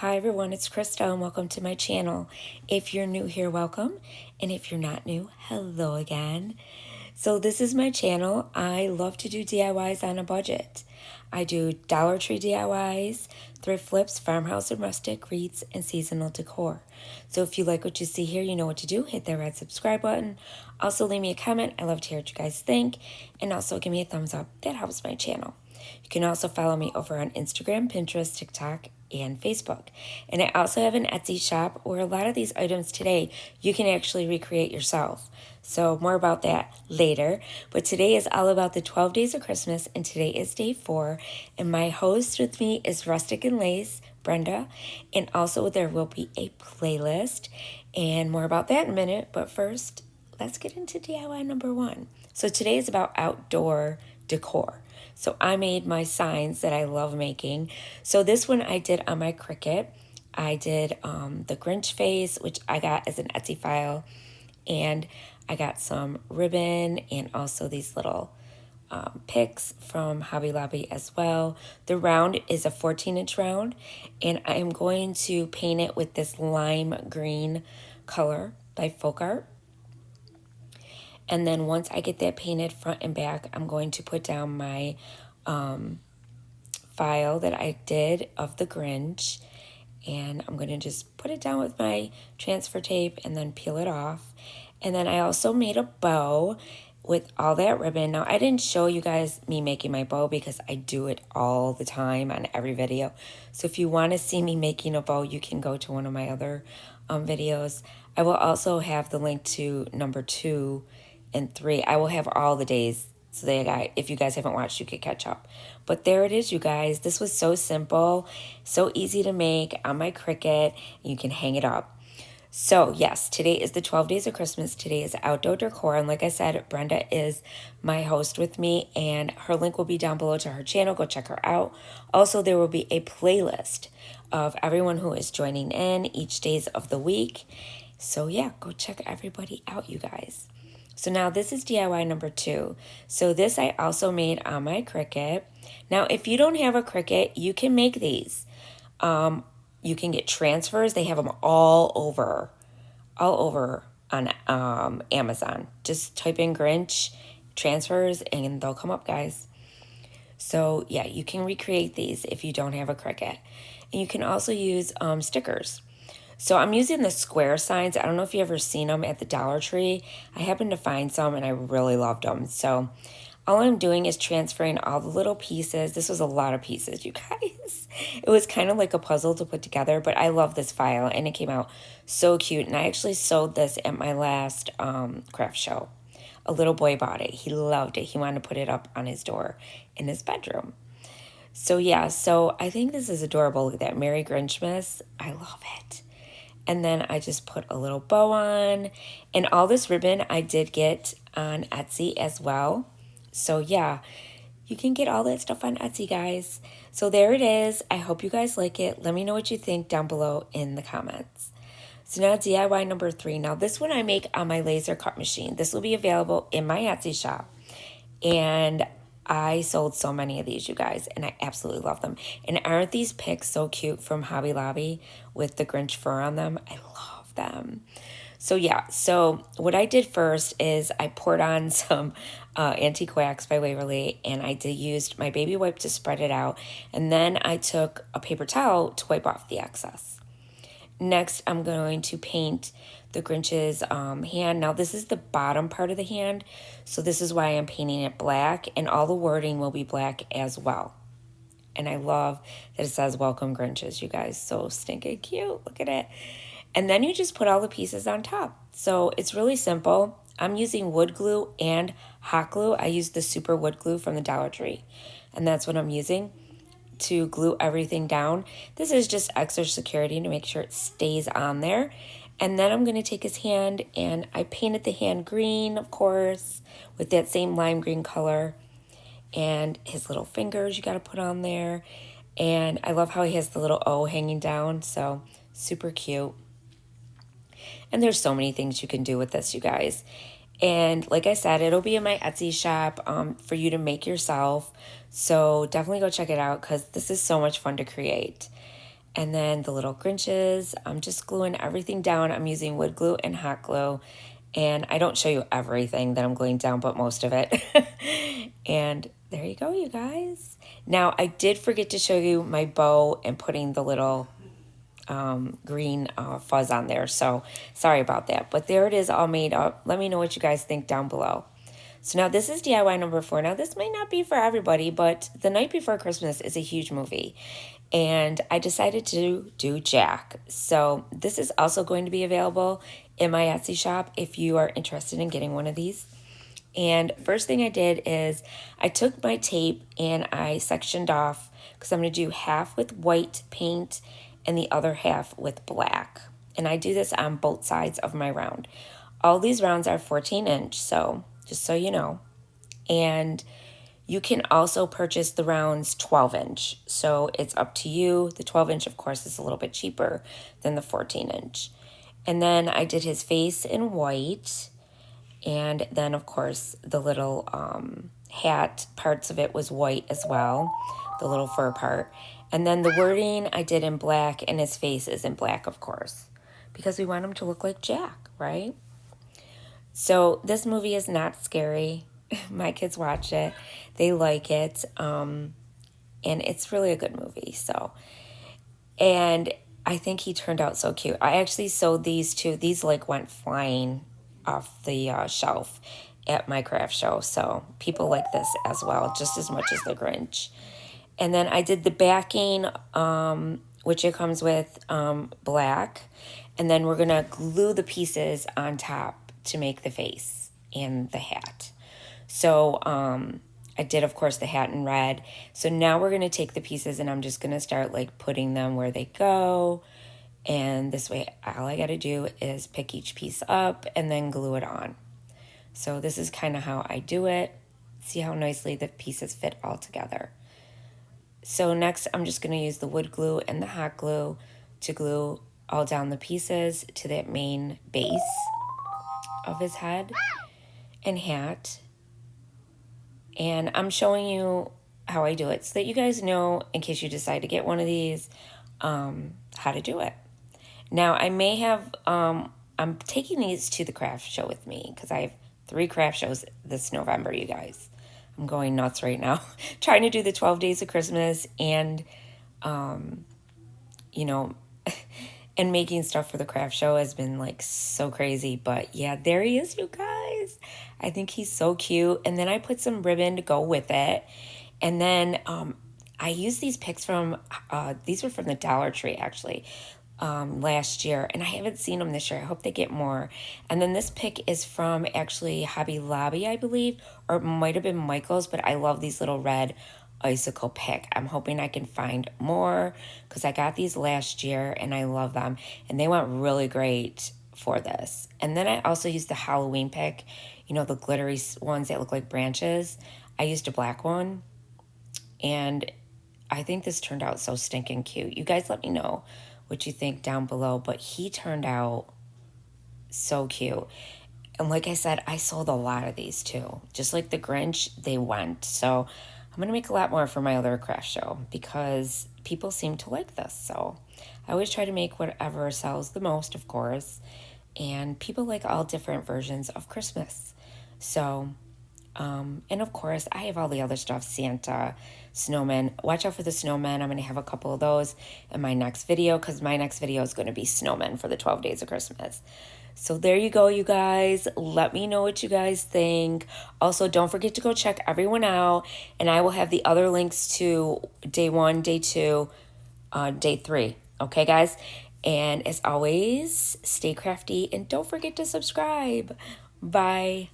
Hi everyone, it's Krista and welcome to my channel. If you're new here, welcome. And if you're not new, hello again. So this is my channel. I love to do DIYs on a budget. I do Dollar Tree DIYs, thrift flips, farmhouse and rustic, wreaths, and seasonal decor. So if you like what you see here, you know what to do. Hit that red subscribe button. Also leave me a comment. I love to hear what you guys think. And also give me a thumbs up. That helps my channel. You can also follow me over on Instagram, Pinterest, TikTok, and Facebook. And I also have an Etsy shop where a lot of these items today you can actually recreate yourself. So more about that later. But today is all about the 12 days of Christmas, and today is day 4. And my host with me is Rustic and Lace, Brenda. And also there will be a playlist. And more about that in a minute. But first, let's get into DIY number 1. So today is about outdoor decor. So I made my signs that I love making. So this one I did on my Cricut. I did the Grinch face, which I got as an Etsy file. And I got some ribbon and also these little picks from Hobby Lobby as well. The round is a 14-inch round. And I am going to paint it with this lime green color by Folk Art. And then once I get that painted front and back, I'm going to put down my file that I did of the Grinch. And I'm going to just put it down with my transfer tape and then peel it off. And then I also made a bow with all that ribbon. Now, I didn't show you guys me making my bow because I do it all the time on every video. So if you want to see me making a bow, you can go to one of my other videos. I will also have the link to number 2 and 3. I will have all the days so that if you guys haven't watched, you could catch up. But there it is, you guys. This was so simple, so easy to make on my Cricut. You can hang it up. So yes, today is the 12 days of Christmas. Today is outdoor decor. And like I said, Brenda is my host with me, and her link will be down below to her channel. Go check her out. Also, there will be a playlist of everyone who is joining in each days of the week. So yeah, go check everybody out, you guys. So now this is DIY number 2. So this I also made on my Cricut. Now, if you don't have a Cricut, you can make these. You can get transfers. They have them all over on Amazon. Just type in Grinch transfers and they'll come up, guys. So yeah, you can recreate these if you don't have a Cricut. And you can also use stickers. So I'm using the square signs. I don't know if you've ever seen them at the Dollar Tree. I happened to find some and I really loved them. So all I'm doing is transferring all the little pieces. This was a lot of pieces, you guys. It was kind of like a puzzle to put together, but I love this file and it came out so cute. And I actually sewed this at my last craft show. A little boy bought it. He loved it. He wanted to put it up on his door in his bedroom. So yeah, so I think this is adorable. Look at that, Merry Grinchmas. I love it. And then I just put a little bow on. And all this ribbon I did get on Etsy as well. So yeah, you can get all that stuff on Etsy, guys. So there it is. I hope you guys like it. Let me know what you think down below in the comments. So now DIY number 3. Now this one I make on my laser cut machine. This will be available in my Etsy shop. And I sold so many of these, you guys, and I absolutely love them. And aren't these picks so cute from Hobby Lobby with the Grinch fur on them? I love them. So yeah, so what I did first is I poured on some Antique Wax by Waverly, and I used my baby wipe to spread it out. And then I took a paper towel to wipe off the excess. Next, I'm going to paint the Grinch's hand. Now, this is the bottom part of the hand, so this is why I'm painting it black, and all the wording will be black as well. And I love that it says, Welcome Grinches, you guys. So stinking cute. Look at it. And then you just put all the pieces on top. So it's really simple. I'm using wood glue and hot glue. I use the super wood glue from the Dollar Tree, and that's what I'm using to glue everything down. This is just extra security to make sure it stays on there. And then I'm going to take his hand, and I painted the hand green, of course, with that same lime green color. And his little fingers you got to put on there. And I love how he has the little O hanging down, so super cute. And there's so many things you can do with this, you guys. And like I said, it'll be in my Etsy shop for you to make yourself. So definitely go check it out because this is so much fun to create. And then the little Grinches, I'm just gluing everything down. I'm using wood glue and hot glue. And I don't show you everything that I'm gluing down, but most of it. And there you go, you guys. Now, I did forget to show you my bow and putting the little green fuzz on there. So sorry about that. But there it is all made up. Let me know what you guys think down below. So now this is DIY number 4. Now this might not be for everybody, but The Night Before Christmas is a huge movie. And I decided to do Jack. So this is also going to be available in my Etsy shop if you are interested in getting one of these. And first thing I did is I took my tape and I sectioned off, because I'm going to do half with white paint and the other half with black. And I do this on both sides of my round. All these rounds are 14 inch, so just so you know. And you can also purchase the rounds 12 inch. So it's up to you. The 12 inch, of course, is a little bit cheaper than the 14 inch. And then I did his face in white. And then, of course, the little hat, parts of it was white as well, the little fur part. And then the wording I did in black, and his face is in black, of course, because we want him to look like Jack, right? So this movie is not scary. My kids watch it. They like it. And it's really a good movie. So, and I think he turned out so cute. I actually sewed these too. These like went flying off the shelf at my craft show. So people like this as well, just as much as the Grinch. And then I did the backing, which it comes with black. And then we're going to glue the pieces on top to make the face and the hat. So I did, of course, the hat in red. So now we're going to take the pieces and I'm just going to start like putting them where they go. And this way, all I got to do is pick each piece up and then glue it on. So this is kind of how I do it. See how nicely the pieces fit all together. So next, I'm just going to use the wood glue and the hot glue to glue all down the pieces to that main base of his head and hat. And I'm showing you how I do it so that you guys know, in case you decide to get one of these, how to do it. Now, I may have, I'm taking these to the craft show with me because I have 3 craft shows this November, you guys. I'm going nuts right now, trying to do the 12 days of Christmas and, you know, and making stuff for the craft show has been like so crazy. But yeah, there he is, you guys. I think he's so cute. And then I put some ribbon to go with it. And then I used these picks from, these were from the Dollar Tree actually, last year. And I haven't seen them this year. I hope they get more. And then this pick is from actually Hobby Lobby, I believe, or it might have been Michael's, but I love these little red icicle pick. I'm hoping I can find more because I got these last year and I love them. And they went really great for this. And then I also used the Halloween pick, you know, the glittery ones that look like branches. I used a black one. And I think this turned out so stinking cute. You guys let me know what you think down below. But he turned out so cute. And like I said, I sold a lot of these too. Just like the Grinch, they went. So I'm going to make a lot more for my other craft show because people seem to like this. So I always try to make whatever sells the most, of course. And people like all different versions of Christmas. So, and of course, I have all the other stuff, Santa, snowmen. Watch out for the snowmen. I'm going to have a couple of those in my next video because my next video is going to be snowmen for the 12 days of Christmas. So there you go, you guys. Let me know what you guys think. Also, don't forget to go check everyone out. And I will have the other links to day 1, day 2, day 3. Okay, guys? And as always, stay crafty and don't forget to subscribe. Bye.